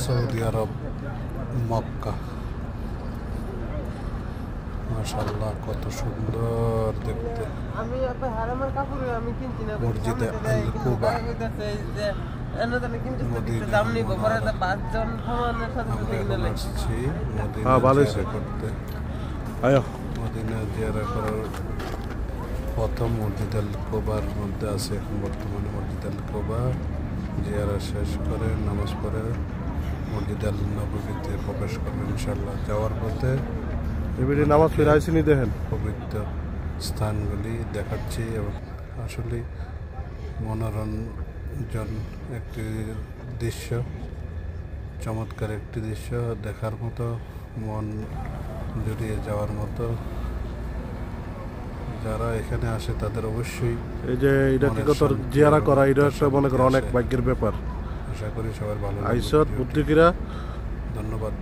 Saudi আরব মক্কা। মাশাআল্লাহ কত সুন্দর দেখতে। মসজিদে আল কুবা মদিনা জিয়ারা করার প্রথম মসজিদ আল কুবার মধ্যে আছে এখন বর্তমানে। মসজিদ আল কুবা জিয়ারা শেষ করে নামাজ পড়ে মসজিদ আল নববীতে প্রবেশ করবে ইনশাআল্লাহ। যাওয়ার পথে এবারে নামাজ ফিরাইছিনি দেখেন পবিত্র স্থানগুলি দেখাচ্ছি এবং আসলে মনোরঞ্জন একটি দৃশ্য, চমৎকার একটি দৃশ্য, দেখার মতো, মন জড়িয়ে যাওয়ার মতো। যারা এখানে আসে তাদের অবশ্যই এই যে এটা কি কত জিয়ারা করা, এটা মনে করো অনেক ভাগ্যের ব্যাপার। আশা করি সবার ভালো আইসত বুদ্ধিকিরা ধন্যবাদ।